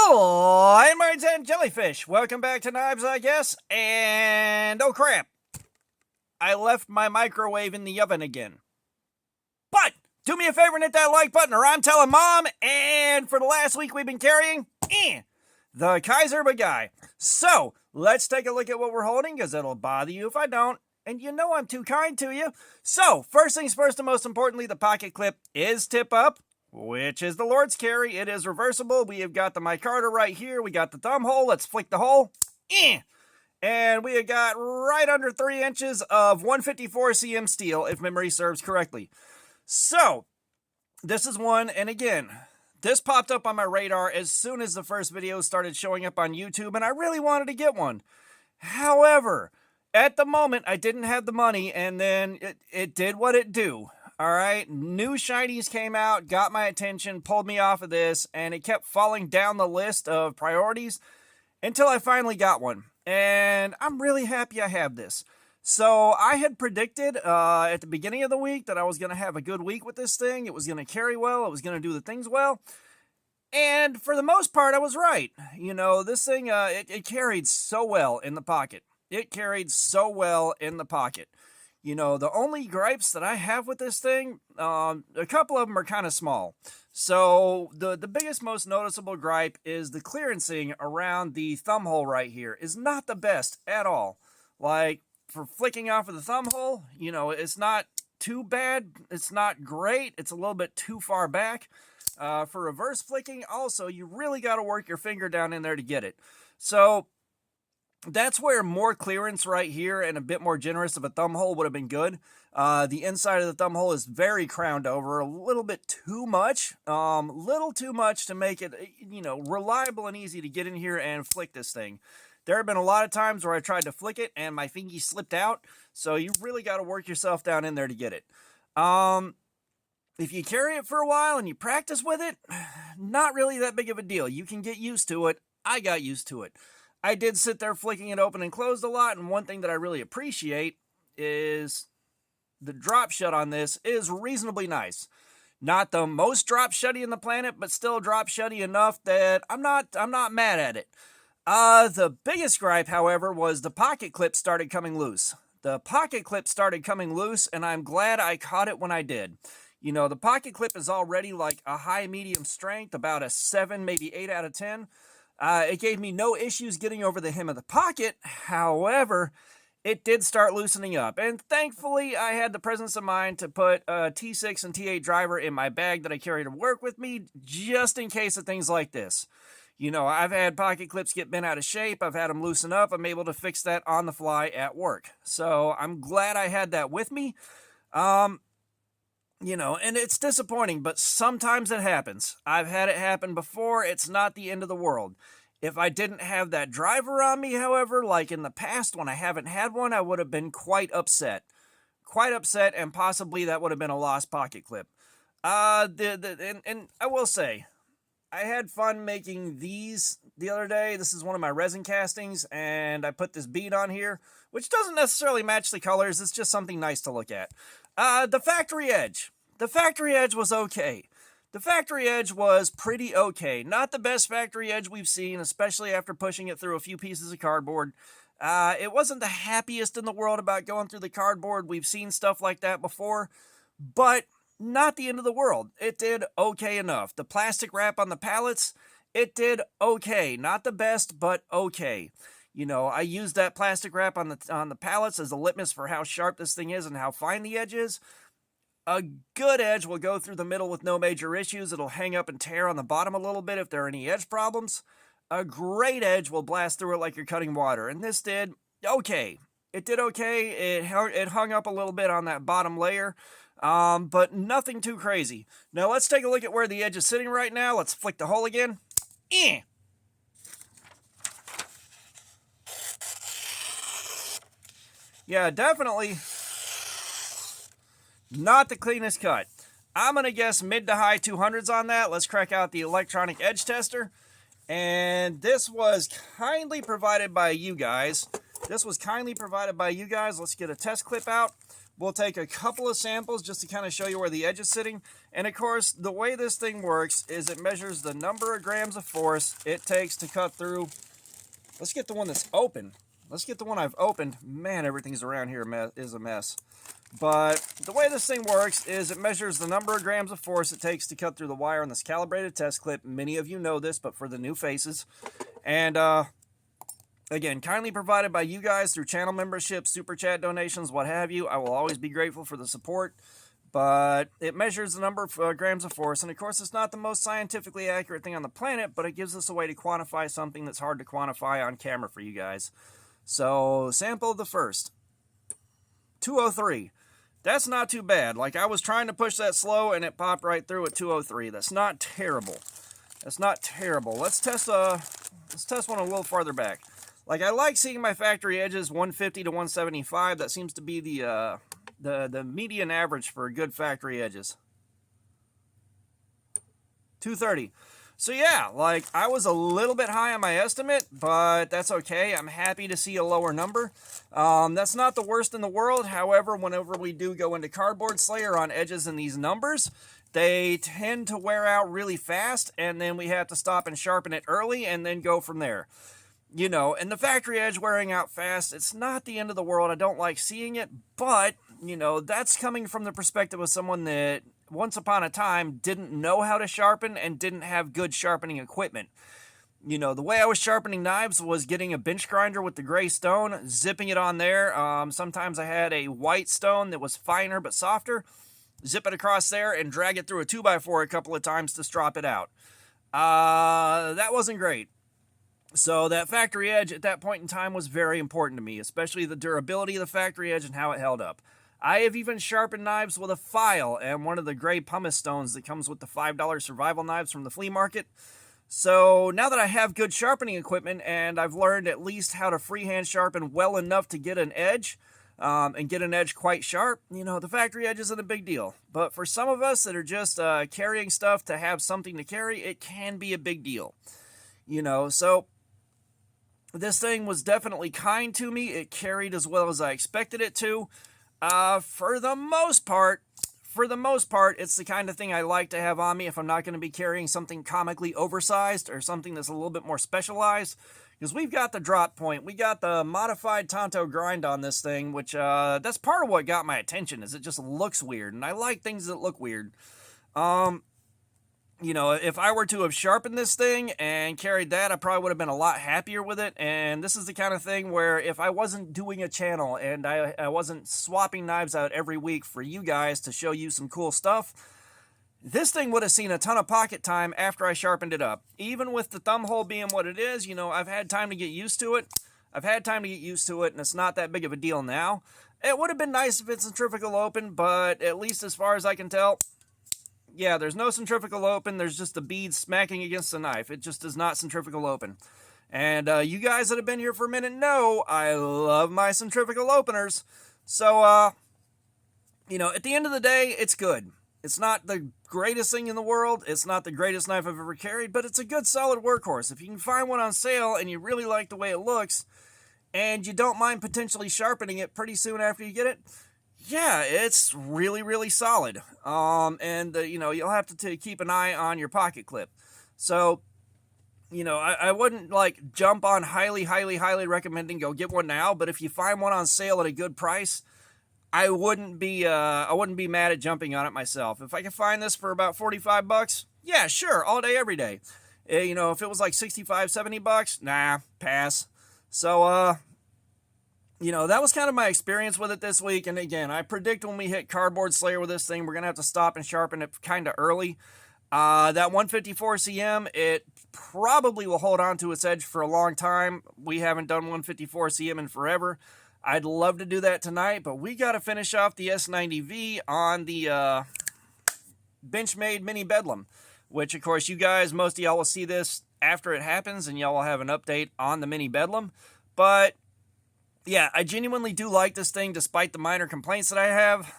I'm my 10 jellyfish. Welcome back to Knives, I guess. And oh crap, I left my microwave in the oven again. But do me a favor and hit that like button, or I'm telling Mom. And for the last week, we've been carrying the Kaiser Bugai. So let's take a look at what we're holding, because it'll bother you if I don't. And you know I'm too kind to you. So first things first, and most importantly, the pocket clip is tip up, which is the Lord's carry. It is reversible. We have got the micarta right here. We got the thumb hole. Let's flick the hole. And we have got right under 3 inches of 154 cm steel, if memory serves correctly. So this is one, and again, this popped up on my radar as soon as the first video started showing up on YouTube, and I really wanted to get one. However, at the moment, I didn't have the money, and then it did what it do. All right, new shinies came out, got my attention, pulled me off of this, and it kept falling down the list of priorities until I finally got one. And I'm really happy I have this. So I had predicted at the beginning of the week that I was going to have a good week with this thing. It was going to carry well. It was going to do the things well. And for the most part, I was right. You know, this thing, it carried so well in the pocket. It carried so well in the pocket. You know, the only gripes that I have with this thing, a couple of them are kind of small. So the biggest, most noticeable gripe is the clearancing around the thumb hole right here is not the best at all. Like, for flicking off of the thumb hole, you know, it's not too bad. It's not great. It's a little bit too far back. For reverse flicking, also, you really got to work your finger down in there to get it. So that's where more clearance right here and a bit more generous of a thumb hole would have been good. The inside of the thumb hole is very crowned over, a little bit too much. Little too much to make it, you know, reliable and easy to get in here and flick this thing. There have been a lot of times where I tried to flick it and my fingy slipped out, so you really got to work yourself down in there to get it. If you carry it for a while and you practice with it, not really that big of a deal. You can get used to it. I got used to it. I did sit there flicking it open and closed a lot, and one thing that I really appreciate is the drop shut on this is reasonably nice. Not the most drop shutty in the planet, but still drop shutty enough that I'm not mad at it. The biggest gripe, however, was the pocket clip started coming loose. The pocket clip started coming loose, and I'm glad I caught it when I did. You know, the pocket clip is already like a high medium strength, about a 7, maybe 8 out of 10. It gave me no issues getting over the hem of the pocket. However, it did start loosening up. And thankfully, I had the presence of mind to put a T6 and T8 driver in my bag that I carry to work with me, just in case of things like this. You know, I've had pocket clips get bent out of shape. I've had them loosen up. I'm able to fix that on the fly at work. So I'm glad I had that with me. You know, and it's disappointing, but sometimes it happens. I've had it happen before. It's not the end of the world. If I didn't have that driver on me, however, like in the past when I haven't had one, I would have been quite upset. Quite upset, and possibly that would have been a lost pocket clip. And I will say, I had fun making these the other day. This is one of my resin castings, and I put this bead on here, which doesn't necessarily match the colors. It's just something nice to look at. The factory edge. The factory edge was okay. The factory edge was pretty okay. Not the best factory edge we've seen, especially after pushing it through a few pieces of cardboard. It wasn't the happiest in the world about going through the cardboard. We've seen stuff like that before, but not the end of the world. It did okay enough. The plastic wrap on the pallets, it did okay. Not the best, but okay. You know, I used that plastic wrap on the pallets as a litmus for how sharp this thing is and how fine the edge is. A good edge will go through the middle with no major issues. It'll hang up and tear on the bottom a little bit if there are any edge problems. A great edge will blast through it like you're cutting water, and this did okay. It did okay. It hung up a little bit on that bottom layer, but nothing too crazy. Now let's take a look at where the edge is sitting right now. Let's flick the hole again. Yeah, definitely not the cleanest cut. I'm going to guess mid to high 200s on that. Let's crack out the electronic edge tester. And this was kindly provided by you guys. Let's get a test clip out. We'll take a couple of samples just to kind of show you where the edge is sitting. And of course, the way this thing works is it measures the number of grams of force it takes to cut through. Let's get the one that's open. Let's get the one I've opened. Man, everything's around here is a mess. But the way this thing works is it measures the number of grams of force it takes to cut through the wire on this calibrated test clip. Many of you know this, but for the new faces. And again, kindly provided by you guys through channel memberships, super chat donations, what have you. I will always be grateful for the support. But it measures the number of grams of force. And of course, it's not the most scientifically accurate thing on the planet, but it gives us a way to quantify something that's hard to quantify on camera for you guys. So, sample the first. 203. That's not too bad. Like, I was trying to push that slow, and it popped right through at 203. That's not terrible. That's not terrible. Let's test one a little farther back. Like, I like seeing my factory edges 150 to 175. That seems to be the median average for good factory edges. 230. So yeah, like, I was a little bit high on my estimate, but that's okay. I'm happy to see a lower number. That's not the worst in the world. However, whenever we do go into cardboard slayer on edges in these numbers, they tend to wear out really fast, and then we have to stop and sharpen it early and then go from there. You know, and the factory edge wearing out fast, it's not the end of the world. I don't like seeing it, but, you know, that's coming from the perspective of someone that once upon a time didn't know how to sharpen and didn't have good sharpening equipment. You know, the way I was sharpening knives was getting a bench grinder with the gray stone, zipping it on there. Sometimes I had a white stone that was finer but softer. Zip it across there and drag it through a 2x4 a couple of times to strop it out. That wasn't great. So that factory edge at that point in time was very important to me, especially the durability of the factory edge and how it held up. I have even sharpened knives with a file and one of the gray pumice stones that comes with the $5 survival knives from the flea market. So now that I have good sharpening equipment and I've learned at least how to freehand sharpen well enough to get an edge, and get an edge quite sharp, you know, the factory edge isn't a big deal. But for some of us that are just carrying stuff to have something to carry, it can be a big deal. You know, so this thing was definitely kind to me. It carried as well as I expected it to. For the most part, it's the kind of thing I like to have on me if I'm not going to be carrying something comically oversized or something that's a little bit more specialized. Because we've got the drop point, we got the modified Tonto grind on this thing, which that's part of what got my attention, is it just looks weird, and I like things that look weird. You know, if I were to have sharpened this thing and carried that, I probably would have been a lot happier with it. And this is the kind of thing where if I wasn't doing a channel and I wasn't swapping knives out every week for you guys to show you some cool stuff, this thing would have seen a ton of pocket time after I sharpened it up. Even with the thumb hole being what it is, you know, I've had time to get used to it. And it's not that big of a deal now. It would have been nice if it's centrifugal open, but at least as far as I can tell, yeah, there's no centrifugal open. There's just the beads smacking against the knife. It just is not centrifugal open. And you guys that have been here for a minute know I love my centrifugal openers. So, you know, at the end of the day, it's good. It's not the greatest thing in the world. It's not the greatest knife I've ever carried, but it's a good solid workhorse. If you can find one on sale and you really like the way it looks, and you don't mind potentially sharpening it pretty soon after you get it, yeah, it's really, really solid. You know, you'll have to keep an eye on your pocket clip. So, you know, I wouldn't, like, jump on highly, highly, highly recommending go get one now, but if you find one on sale at a good price, I wouldn't be mad at jumping on it myself. If I could find this for about $45, yeah, sure, all day, every day. You know, if it was like $65, $70, nah, pass. So, you know, that was kind of my experience with it this week. And again, I predict when we hit cardboard slayer with this thing, we're going to have to stop and sharpen it kind of early. That 154 cm, it probably will hold on to its edge for a long time. We haven't done 154 cm in forever. I'd love to do that tonight, but we got to finish off the S90V on the Benchmade Mini Bedlam, which, of course, you guys, most of y'all will see this after it happens, and y'all will have an update on the Mini Bedlam. But yeah, I genuinely do like this thing despite the minor complaints that I have.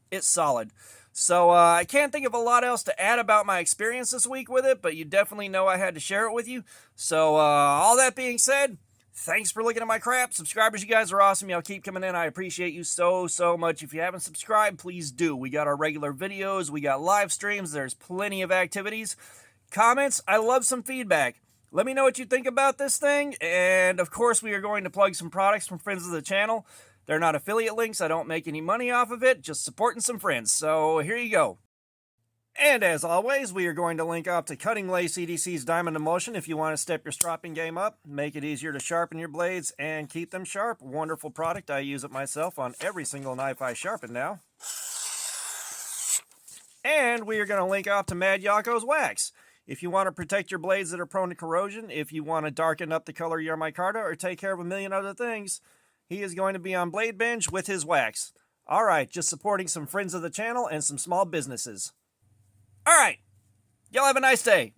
It's solid. So I can't think of a lot else to add about my experience this week with it, but you definitely know I had to share it with you. So all that being said, Thanks for looking at my crap. Subscribers, you guys are awesome. Y'all keep coming in. I appreciate you so much. If you haven't subscribed, please do. We got our regular videos. We got live streams. There's plenty of activities. Comments, I love some feedback. Let me know what you think about this thing. And, of course, we are going to plug some products from friends of the channel. They're not affiliate links. I don't make any money off of it. Just supporting some friends. So, here you go. And as always, we are going to link up to Cutting Lacey DC's Diamond Emulsion if you want to step your stropping game up, make it easier to sharpen your blades, and keep them sharp. Wonderful product. I use it myself on every single knife I sharpen now. And we are going to link up to Mad Yocco's Wax. If you want to protect your blades that are prone to corrosion, if you want to darken up the color of your micarta, or take care of a million other things, he is going to be on Blade Bench with his wax. Alright, just supporting some friends of the channel and some small businesses. Alright, y'all have a nice day.